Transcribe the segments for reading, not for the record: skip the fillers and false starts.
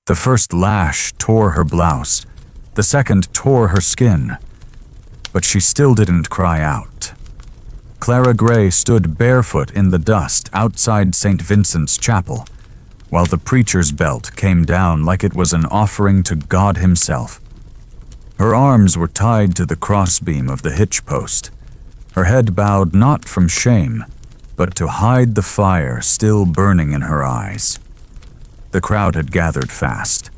The first lash tore her blouse, the second tore her skin, but she still didn't cry out. Clara Grey stood barefoot in the dust outside St. Vincent's Chapel, while the preacher's belt came down like it was an offering to God himself. Her arms were tied to the crossbeam of the hitch post, her head bowed not from shame, but to hide the fire still burning in her eyes. The crowd had gathered fast.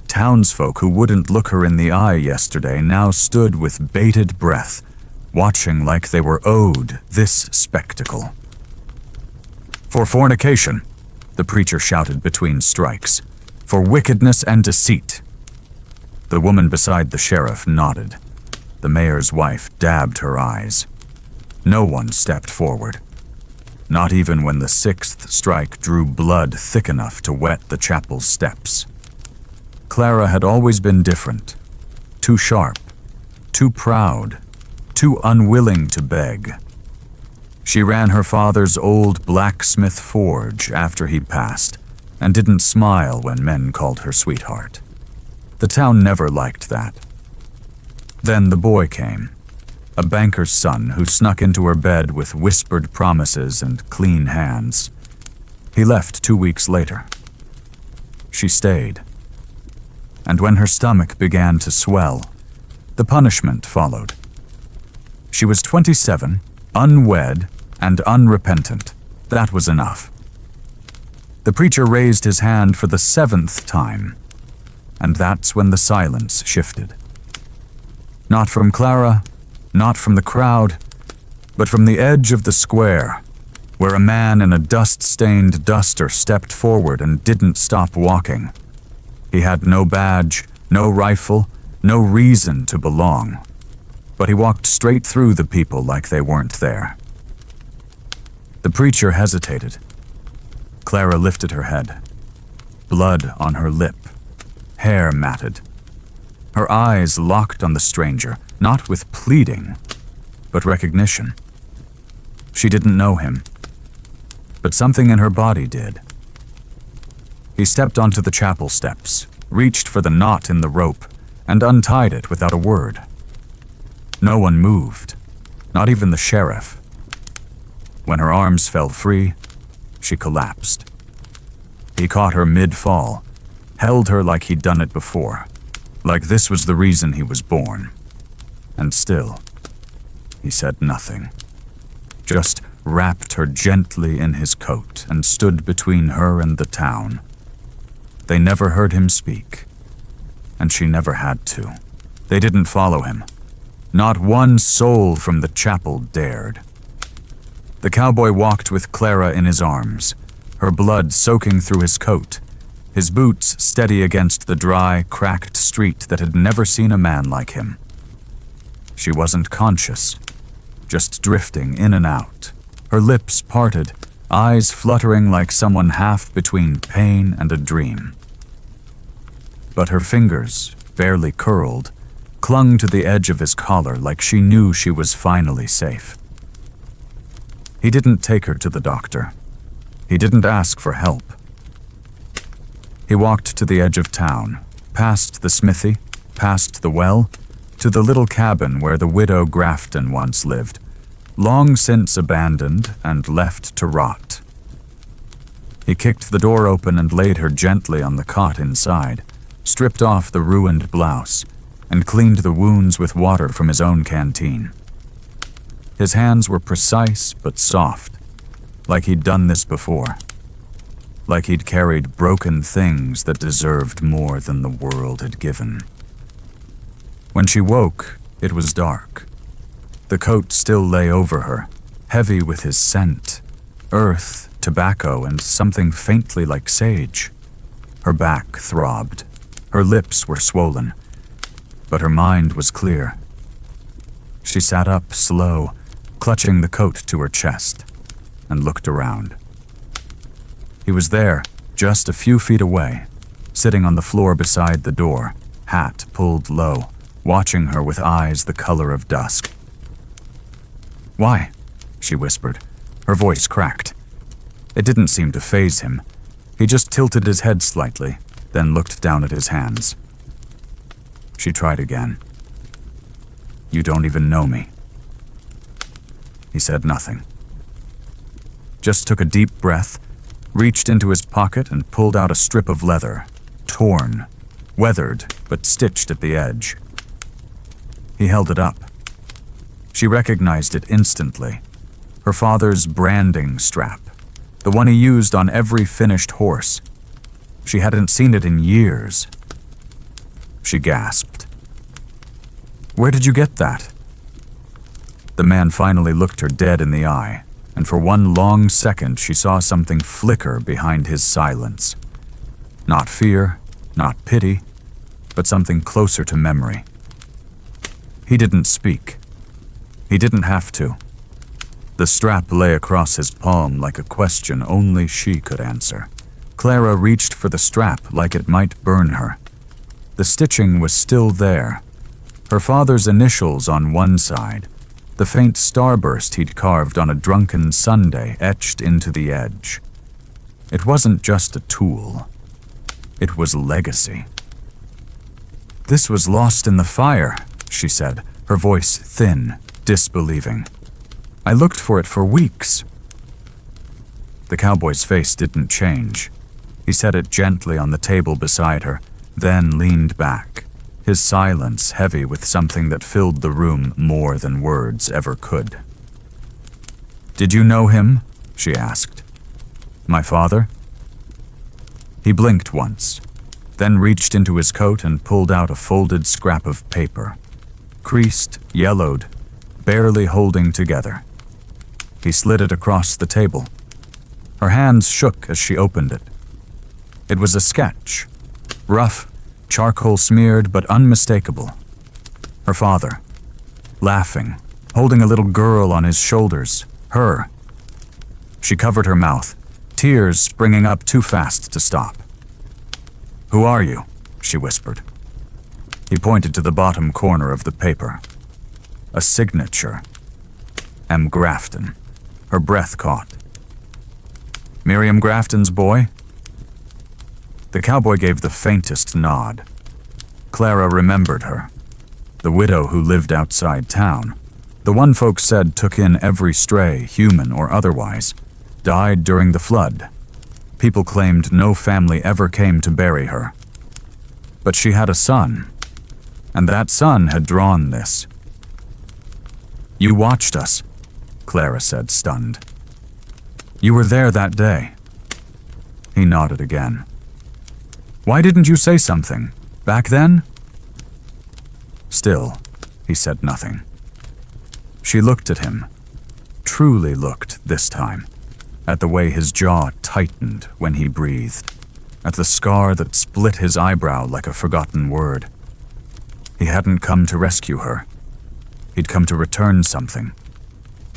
Townsfolk who wouldn't look her in the eye yesterday now stood with bated breath, watching like they were owed this spectacle. "For fornication," the preacher shouted between strikes. "For wickedness and deceit." The woman beside the sheriff nodded. The mayor's wife dabbed her eyes. No one stepped forward, not even when the sixth strike drew blood thick enough to wet the chapel's steps. Clara had always been different, too sharp, too proud, too unwilling to beg. She ran her father's old blacksmith forge after he passed, and didn't smile when men called her sweetheart. The town never liked that. Then the boy came, a banker's son who snuck into her bed with whispered promises and clean hands. He left 2 weeks later. She stayed. And when her stomach began to swell, the punishment followed. She was 27, unwed, and unrepentant. That was enough. The preacher raised his hand for the 7th time, and that's when the silence shifted. Not from Clara, not from the crowd, but from the edge of the square, where a man in a dust-stained duster stepped forward and didn't stop walking. He had no badge, no rifle, no reason to belong, but he walked straight through the people like they weren't there. The preacher hesitated. Clara lifted her head. Blood on her lip, hair matted. Her eyes locked on the stranger, not with pleading, but recognition. She didn't know him, but something in her body did. He stepped onto the chapel steps, reached for the knot in the rope, and untied it without a word. No one moved, not even the sheriff. When her arms fell free, she collapsed. He caught her mid-fall, held her like he'd done it before, like this was the reason he was born. And still, he said nothing, just wrapped her gently in his coat and stood between her and the town. They never heard him speak, and she never had to. They didn't follow him. Not one soul from the chapel dared. The cowboy walked with Clara in his arms, her blood soaking through his coat, his boots steady against the dry, cracked street that had never seen a man like him. She wasn't conscious, just drifting in and out, her lips parted, eyes fluttering like someone half between pain and a dream. But her fingers, barely curled, clung to the edge of his collar like she knew she was finally safe. He didn't take her to the doctor. He didn't ask for help. He walked to the edge of town, past the smithy, past the well, to the little cabin where the widow Grafton once lived, long since abandoned and left to rot. He kicked the door open and laid her gently on the cot inside, stripped off the ruined blouse, and cleaned the wounds with water from his own canteen. His hands were precise but soft, like he'd done this before, like he'd carried broken things that deserved more than the world had given. When she woke, it was dark. The coat still lay over her, heavy with his scent, earth, tobacco, and something faintly like sage. Her back throbbed. Her lips were swollen, but her mind was clear. She sat up slow, clutching the coat to her chest, and looked around. He was there, just a few feet away, sitting on the floor beside the door, hat pulled low, watching her with eyes the color of dusk. "Why?" she whispered. Her voice cracked. It didn't seem to faze him. He just tilted his head slightly, then looked down at his hands. She tried again. "You don't even know me." He said nothing. Just took a deep breath, reached into his pocket and pulled out a strip of leather, torn, weathered, but stitched at the edge. He held it up. She recognized it instantly. Her father's branding strap, the one he used on every finished horse. She hadn't seen it in years. She gasped. "Where did you get that?" The man finally looked her dead in the eye, and for one long second she saw something flicker behind his silence. Not fear, not pity, but something closer to memory. He didn't speak. He didn't have to. The strap lay across his palm like a question only she could answer. Clara reached for the strap like it might burn her. The stitching was still there. Her father's initials on one side, the faint starburst he'd carved on a drunken Sunday etched into the edge. It wasn't just a tool. It was legacy. "This was lost in the fire," she said, her voice thin, disbelieving. "I looked for it for weeks." The cowboy's face didn't change. He set it gently on the table beside her, then leaned back, his silence heavy with something that filled the room more than words ever could. "Did you know him?" she asked. "My father?" He blinked once, then reached into his coat and pulled out a folded scrap of paper, creased, yellowed, barely holding together. He slid it across the table. Her hands shook as she opened it. It was a sketch, rough, charcoal-smeared but unmistakable. Her father, laughing, holding a little girl on his shoulders, her. She covered her mouth, tears springing up too fast to stop. "Who are you?" she whispered. He pointed to the bottom corner of the paper. A signature. M. Grafton. Her breath caught. "Miriam Grafton's boy?" The cowboy gave the faintest nod. Clara remembered her. The widow who lived outside town. The one folks said took in every stray, human or otherwise. Died during the flood. People claimed no family ever came to bury her. But she had a son, and that son had drawn this. "You watched us," Clara said, stunned. "You were there that day." He nodded again. "Why didn't you say something? Back then?" Still, he said nothing. She looked at him, truly looked this time, at the way his jaw tightened when he breathed, at the scar that split his eyebrow like a forgotten word. He hadn't come to rescue her. He'd come to return something.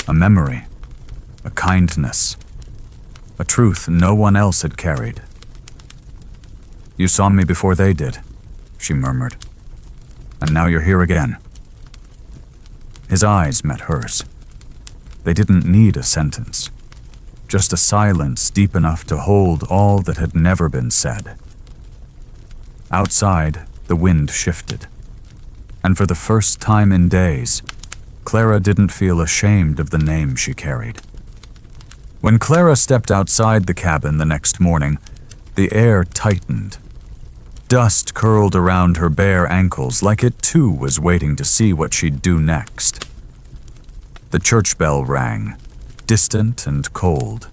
A memory, a kindness, a truth no one else had carried. "You saw me before they did," she murmured. "And now you're here again." His eyes met hers. They didn't need a sentence, just a silence deep enough to hold all that had never been said. Outside, the wind shifted, and for the first time in days, Clara didn't feel ashamed of the name she carried. When Clara stepped outside the cabin the next morning, the air tightened. Dust curled around her bare ankles like it too was waiting to see what she'd do next. The church bell rang, distant and cold.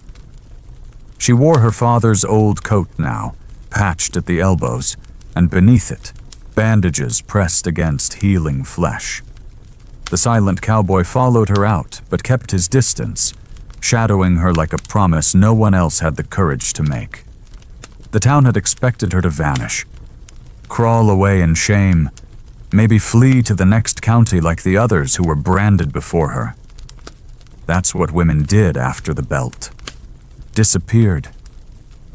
She wore her father's old coat now, patched at the elbows, and beneath it, bandages pressed against healing flesh. The silent cowboy followed her out, but kept his distance, shadowing her like a promise no one else had the courage to make. The town had expected her to vanish, crawl away in shame, maybe flee to the next county like the others who were branded before her. That's what women did after the belt. Disappeared,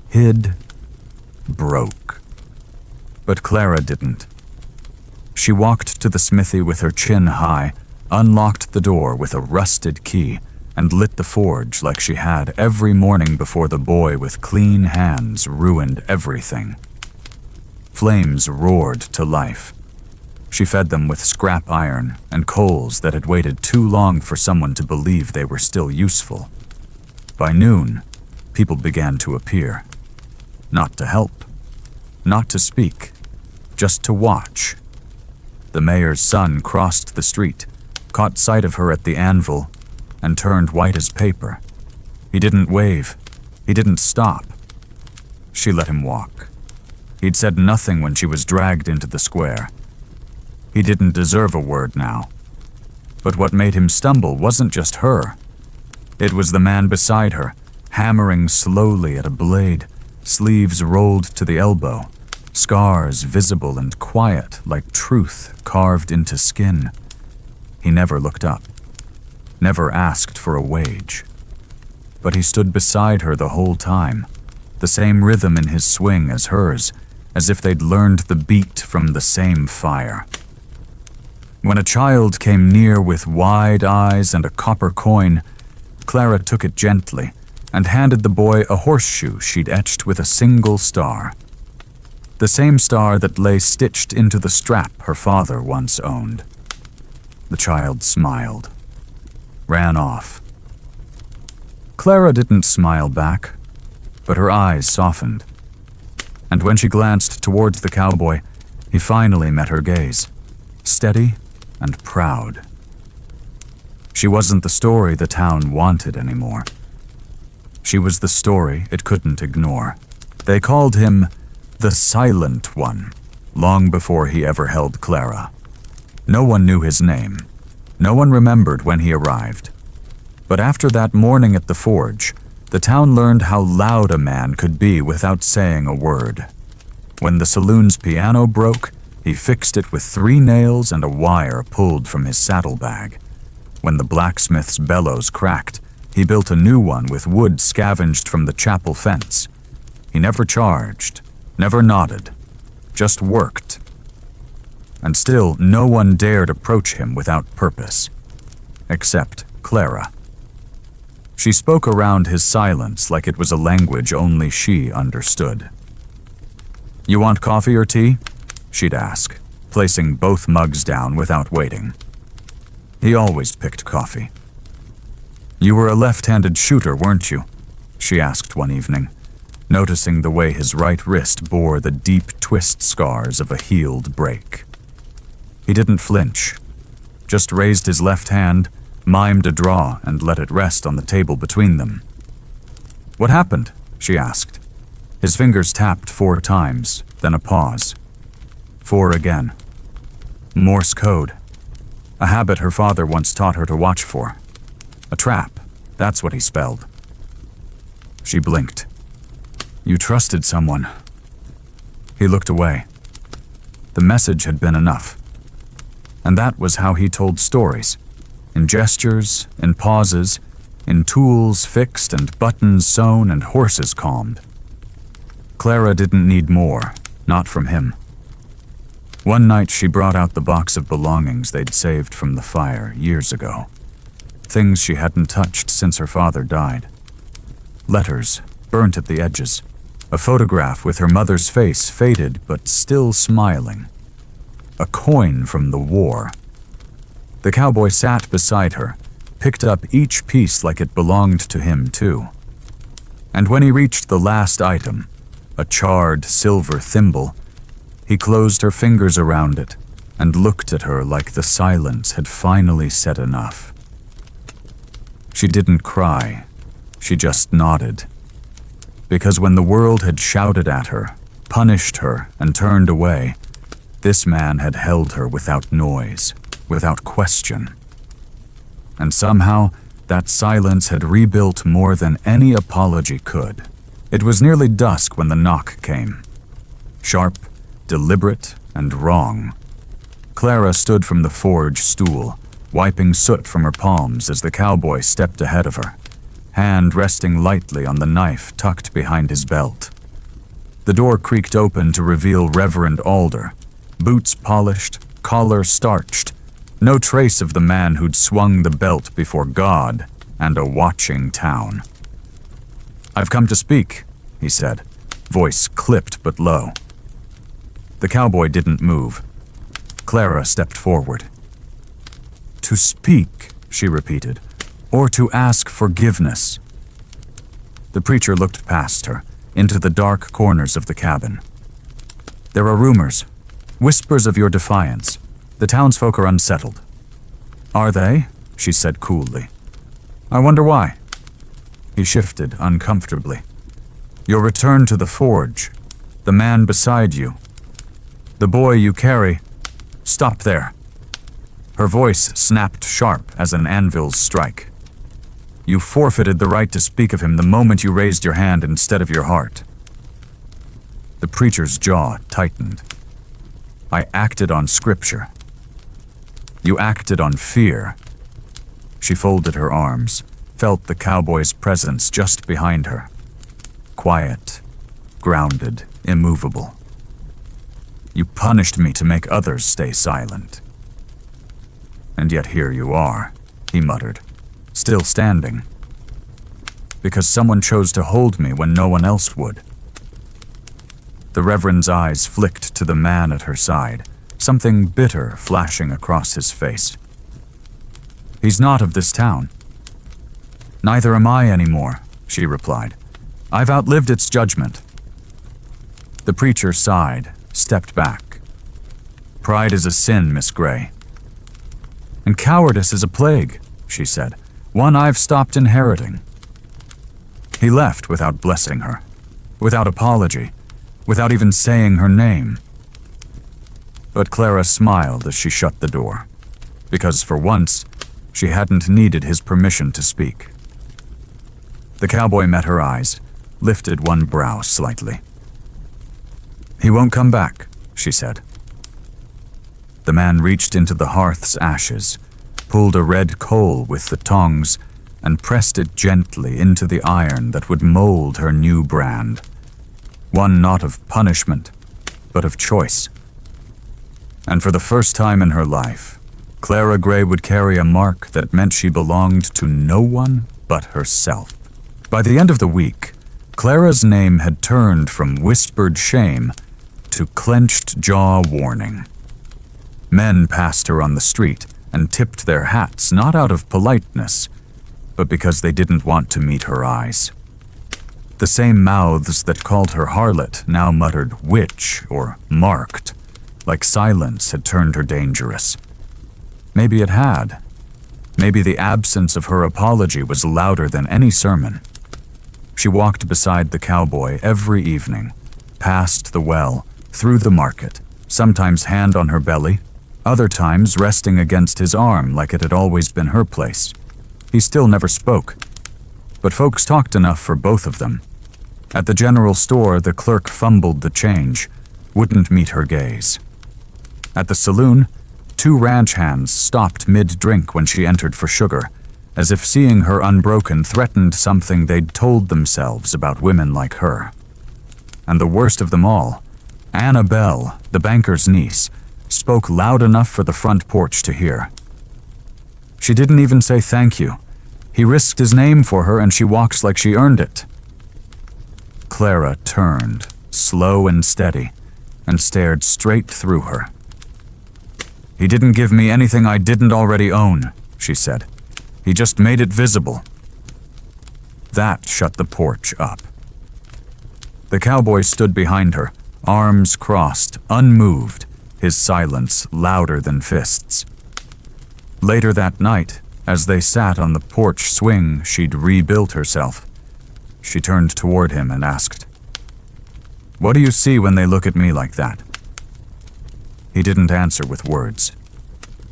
hid, broke. But Clara didn't. She walked to the smithy with her chin high, unlocked the door with a rusted key, and lit the forge like she had every morning before the boy with clean hands ruined everything. Flames roared to life. She fed them with scrap iron and coals that had waited too long for someone to believe they were still useful. By noon, people began to appear. Not to help, not to speak, just to watch. The mayor's son crossed the street, caught sight of her at the anvil, and turned white as paper. He didn't wave. He didn't stop. She let him walk. He'd said nothing when she was dragged into the square. He didn't deserve a word now. But what made him stumble wasn't just her. It was the man beside her, hammering slowly at a blade, sleeves rolled to the elbow, scars visible and quiet like truth carved into skin. He never looked up, never asked for a wage. But he stood beside her the whole time, the same rhythm in his swing as hers, as if they'd learned the beat from the same fire. When a child came near with wide eyes and a copper coin, Clara took it gently and handed the boy a horseshoe she'd etched with a single star. The same star that lay stitched into the strap her father once owned. The child smiled, ran off. Clara didn't smile back, but her eyes softened. And when she glanced towards the cowboy, he finally met her gaze, steady and proud. She wasn't the story the town wanted anymore. She was the story it couldn't ignore. They called him the Silent One, long before he ever held Clara. No one knew his name. No one remembered when he arrived. But after that morning at the forge, the town learned how loud a man could be without saying a word. When the saloon's piano broke, he fixed it with 3 nails and a wire pulled from his saddlebag. When the blacksmith's bellows cracked, he built a new one with wood scavenged from the chapel fence. He never charged, never nodded, just worked. And still, no one dared approach him without purpose, except Clara. She spoke around his silence like it was a language only she understood. "You want coffee or tea?" she'd ask, placing both mugs down without waiting. He always picked coffee. "You were a left-handed shooter, weren't you?" she asked one evening, noticing the way his right wrist bore the deep twist scars of a healed break. He didn't flinch, just raised his left hand, mimed a draw, and let it rest on the table between them. "What happened?" she asked. His fingers tapped 4 times, then a pause. 4 again. Morse code. A habit her father once taught her to watch for. A trap, that's what he spelled. She blinked. "You trusted someone." He looked away. The message had been enough. And that was how he told stories. In gestures, in pauses, in tools fixed and buttons sewn and horses calmed. Clara didn't need more, not from him. One night she brought out the box of belongings they'd saved from the fire years ago. Things she hadn't touched since her father died. Letters, burnt at the edges. A photograph with her mother's face faded but still smiling. A coin from the war. The cowboy sat beside her, picked up each piece like it belonged to him too. And when he reached the last item, a charred silver thimble, he closed her fingers around it and looked at her like the silence had finally said enough. She didn't cry, she just nodded. Because when the world had shouted at her, punished her, and turned away, this man had held her without noise, without question. And somehow, that silence had rebuilt more than any apology could. It was nearly dusk when the knock came. Sharp, deliberate, and wrong. Clara stood from the forge stool, wiping soot from her palms as the cowboy stepped ahead of her, hand resting lightly on the knife tucked behind his belt. The door creaked open to reveal Reverend Alder, boots polished, collar starched, no trace of the man who'd swung the belt before God and a watching town. "I've come to speak," he said, voice clipped but low. The cowboy didn't move. Clara stepped forward. "To speak," she repeated, "or to ask forgiveness." The preacher looked past her, into the dark corners of the cabin. "There are rumors, whispers of your defiance. The townsfolk are unsettled." "Are they?" she said coolly. "I wonder why." He shifted uncomfortably. "Your return to the forge, the man beside you, the boy you carry, stop there." Her voice snapped sharp as an anvil's strike. "You forfeited the right to speak of him the moment you raised your hand instead of your heart." The preacher's jaw tightened. "I acted on scripture. You acted on fear." She folded her arms, felt the cowboy's presence just behind her. Quiet, grounded, immovable. "You punished me to make others stay silent. And yet here you are," he muttered, still standing. "Because someone chose to hold me when no one else would." The Reverend's eyes flicked to the man at her side, something bitter flashing across his face. "He's not of this town." "Neither am I anymore," she replied. "I've outlived its judgment." The preacher sighed, stepped back. "Pride is a sin, Miss Grey." "And cowardice is a plague," she said, "one I've stopped inheriting." He left without blessing her, without apology, without even saying her name. But Clara smiled as she shut the door, because for once, she hadn't needed his permission to speak. The cowboy met her eyes, lifted one brow slightly. "He won't come back," she said. The man reached into the hearth's ashes, pulled a red coal with the tongs, and pressed it gently into the iron that would mold her new brand. One not of punishment, but of choice. And for the first time in her life, Clara Grey would carry a mark that meant she belonged to no one but herself. By the end of the week, Clara's name had turned from whispered shame to clenched jaw warning. Men passed her on the street and tipped their hats not out of politeness, but because they didn't want to meet her eyes. The same mouths that called her harlot now muttered witch or marked, like silence had turned her dangerous. Maybe it had. Maybe the absence of her apology was louder than any sermon. She walked beside the cowboy every evening, past the well, through the market, sometimes hand on her belly, other times resting against his arm like it had always been her place. He still never spoke, but folks talked enough for both of them. At the general store, the clerk fumbled the change, wouldn't meet her gaze. At the saloon, two ranch hands stopped mid-drink when she entered for sugar, as if seeing her unbroken threatened something they'd told themselves about women like her. And the worst of them all, Annabelle, the banker's niece, spoke loud enough for the front porch to hear. She didn't even say thank you. He risked his name for her and she walks like she earned it. Clara turned, slow and steady, and stared straight through her. "He didn't give me anything I didn't already own," she said. "He just made it visible." That shut the porch up. The cowboy stood behind her, arms crossed, unmoved, his silence louder than fists. Later that night, as they sat on the porch swing she'd rebuilt herself, she turned toward him and asked, "What do you see when they look at me like that?" He didn't answer with words.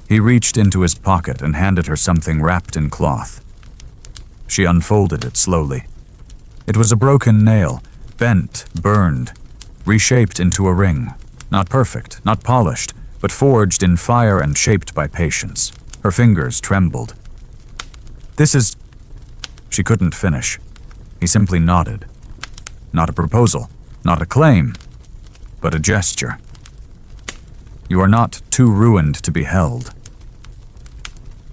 He reached into his pocket and handed her something wrapped in cloth. She unfolded it slowly. It was a broken nail, bent, burned, reshaped into a ring. Not perfect, not polished, but forged in fire and shaped by patience. Her fingers trembled. "This is..." She couldn't finish. He simply nodded. Not a proposal, not a claim, but a gesture. "You are not too ruined to be held."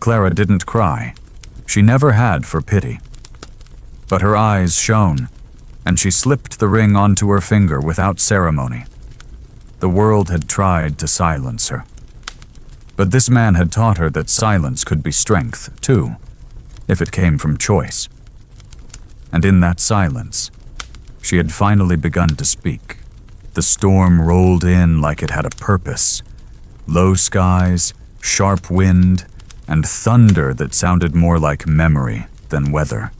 Clara didn't cry. She never had for pity. But her eyes shone, and she slipped the ring onto her finger without ceremony. The world had tried to silence her. But this man had taught her that silence could be strength, too, if it came from choice. And in that silence, she had finally begun to speak. The storm rolled in like it had a purpose. Low skies, sharp wind, and thunder that sounded more like memory than weather.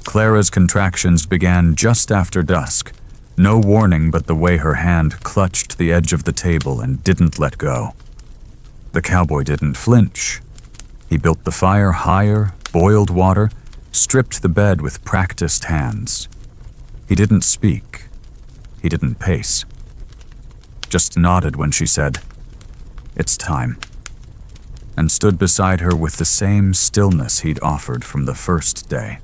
Clara's contractions began just after dusk, no warning but the way her hand clutched the edge of the table and didn't let go. The cowboy didn't flinch. He built the fire higher, boiled water, stripped the bed with practiced hands. He didn't speak. He didn't pace. Just nodded when she said, "It's time," and stood beside her with the same stillness he'd offered from the first day.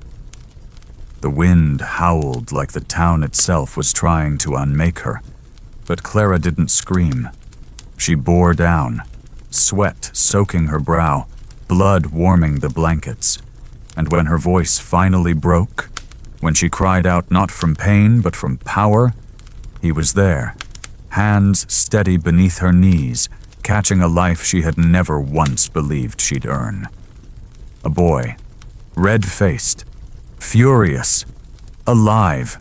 The wind howled like the town itself was trying to unmake her, but Clara didn't scream. She bore down, sweat soaking her brow, blood warming the blankets, and when her voice finally broke, when she cried out not from pain but from power, he was there, hands steady beneath her knees, catching a life she had never once believed she'd earn. A boy, red-faced, furious, alive.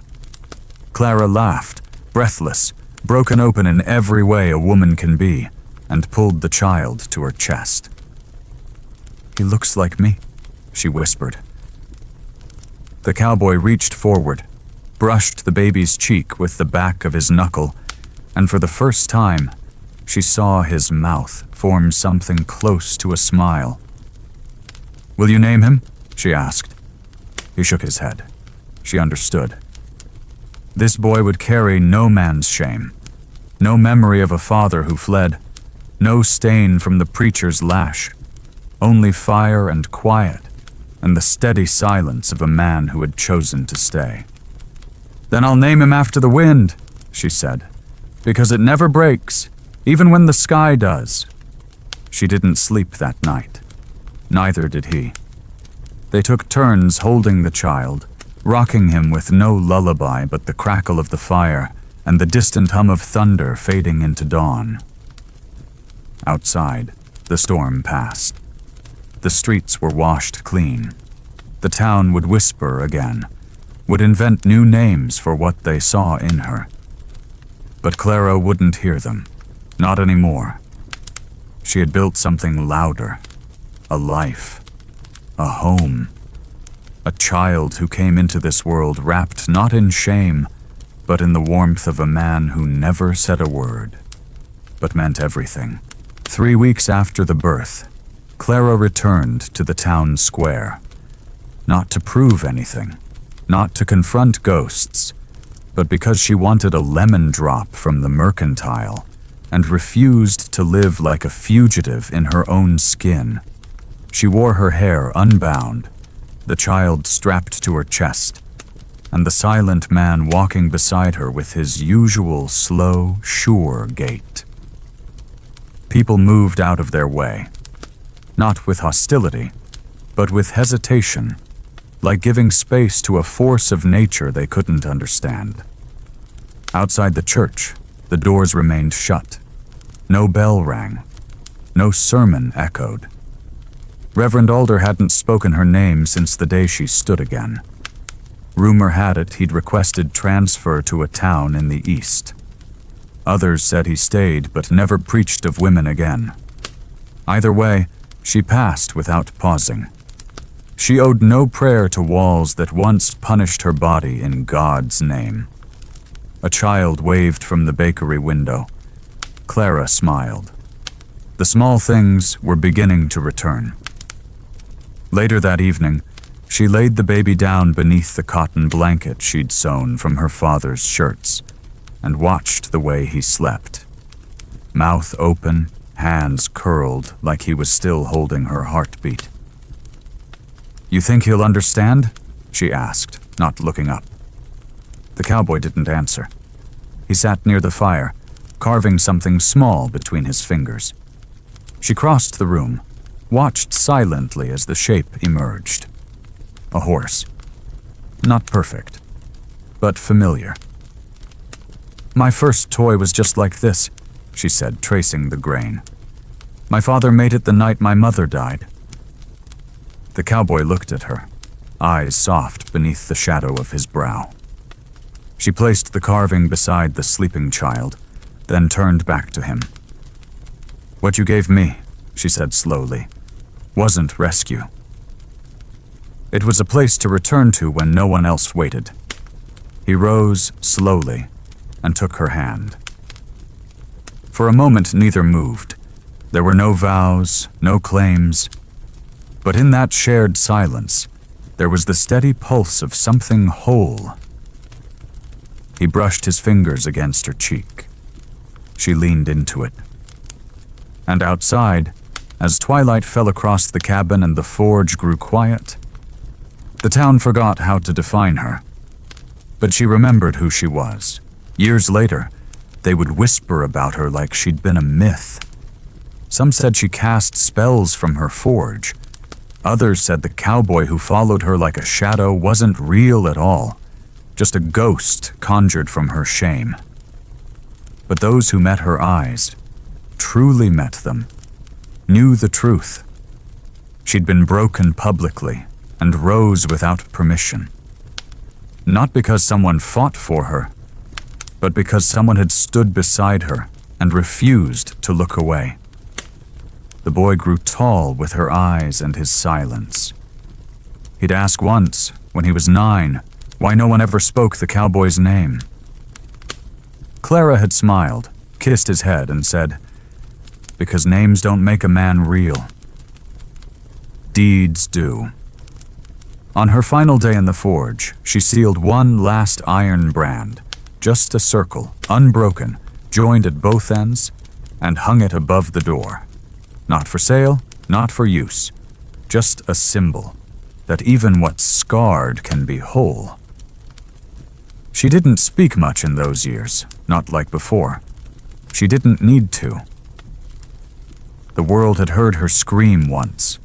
Clara laughed, breathless, broken open in every way a woman can be, and pulled the child to her chest. "He looks like me," she whispered. The cowboy reached forward, brushed the baby's cheek with the back of his knuckle, and for the first time, she saw his mouth form something close to a smile. "Will you name him?" she asked. He shook his head. She understood. This boy would carry no man's shame, no memory of a father who fled, no stain from the preacher's lash, only fire and quiet, and the steady silence of a man who had chosen to stay. "Then I'll name him after the wind," she said, "because it never breaks, even when the sky does." She didn't sleep that night. Neither did he. They took turns holding the child, rocking him with no lullaby but the crackle of the fire and the distant hum of thunder fading into dawn. Outside, the storm passed. The streets were washed clean. The town would whisper again, would invent new names for what they saw in her. But Clara wouldn't hear them, not anymore. She had built something louder, a life, a home, a child who came into this world wrapped not in shame, but in the warmth of a man who never said a word, but meant everything. 3 weeks after the birth, Clara returned to the town square, not to prove anything, not to confront ghosts, but because she wanted a lemon drop from the mercantile and refused to live like a fugitive in her own skin. She wore her hair unbound, the child strapped to her chest, and the silent man walking beside her with his usual slow, sure gait. People moved out of their way, not with hostility, but with hesitation, like giving space to a force of nature they couldn't understand. Outside the church, the doors remained shut. No bell rang. No sermon echoed. Reverend Alder hadn't spoken her name since the day she stood again. Rumor had it he'd requested transfer to a town in the east. Others said he stayed but never preached of women again. Either way, she passed without pausing. She owed no prayer to walls that once punished her body in God's name. A child waved from the bakery window. Clara smiled. The small things were beginning to return. Later that evening, she laid the baby down beneath the cotton blanket she'd sewn from her father's shirts and watched the way he slept. Mouth open, hands curled like he was still holding her heartbeat. "You think he'll understand?" she asked, not looking up. The cowboy didn't answer. He sat near the fire, carving something small between his fingers. She crossed the room, watched silently as the shape emerged. A horse. Not perfect, but familiar. My first toy was just like this, she said, tracing the grain. My father made it the night my mother died. The cowboy looked at her, eyes soft beneath the shadow of his brow. She placed the carving beside the sleeping child, then turned back to him. What you gave me, she said slowly, wasn't rescue. It was a place to return to when no one else waited. He rose slowly and took her hand. For a moment, neither moved. There were no vows, no claims. But in that shared silence, there was the steady pulse of something whole. He brushed his fingers against her cheek. She leaned into it. And outside, as twilight fell across the cabin and the forge grew quiet, the town forgot how to define her. But she remembered who she was. Years later, they would whisper about her like she'd been a myth. Some said she cast spells from her forge. Others said the cowboy who followed her like a shadow wasn't real at all, just a ghost conjured from her shame. But those who met her eyes, truly met them, knew the truth. She'd been broken publicly and rose without permission. Not because someone fought for her, but because someone had stood beside her and refused to look away. The boy grew tall with her eyes and his silence. He'd ask once, when he was 9, why no one ever spoke the cowboy's name. Clara had smiled, kissed his head, and said, "Because names don't make a man real. Deeds do." On her final day in the forge, she sealed one last iron brand, just a circle, unbroken, joined at both ends, and hung it above the door. Not for sale, not for use, just a symbol that even what's scarred can be whole. She didn't speak much in those years, not like before. She didn't need to. The world had heard her scream once.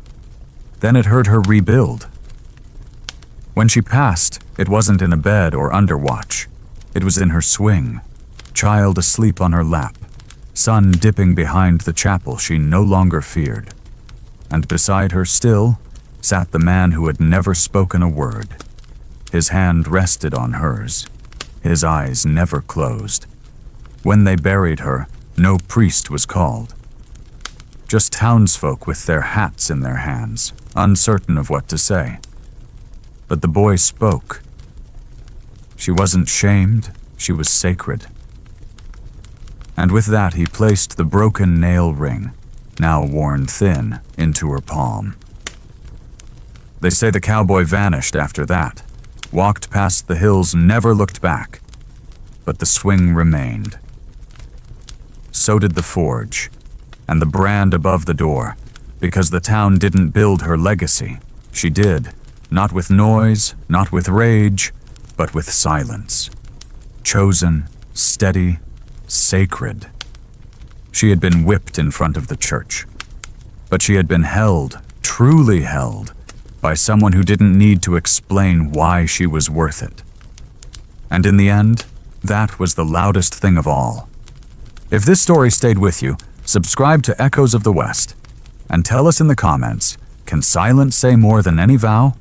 Then it heard her rebuild. When she passed, it wasn't in a bed or under watch. It was in her swing, child asleep on her lap, sun dipping behind the chapel she no longer feared. And beside her still sat the man who had never spoken a word. His hand rested on hers. His eyes never closed. When they buried her, no priest was called. Just townsfolk with their hats in their hands, uncertain of what to say. But the boy spoke. She wasn't shamed, she was sacred. And with that he placed the broken nail ring, now worn thin, into her palm. They say the cowboy vanished after that, walked past the hills, never looked back. But the swing remained. So did the forge, and the brand above the door, because the town didn't build her legacy. She did, not with noise, not with rage, but with silence. Chosen, steady, sacred. She had been whipped in front of the church, but she had been held, truly held, by someone who didn't need to explain why she was worth it. And in the end, that was the loudest thing of all. If this story stayed with you, subscribe to Echoes of the West, and tell us in the comments, can silence say more than any vow?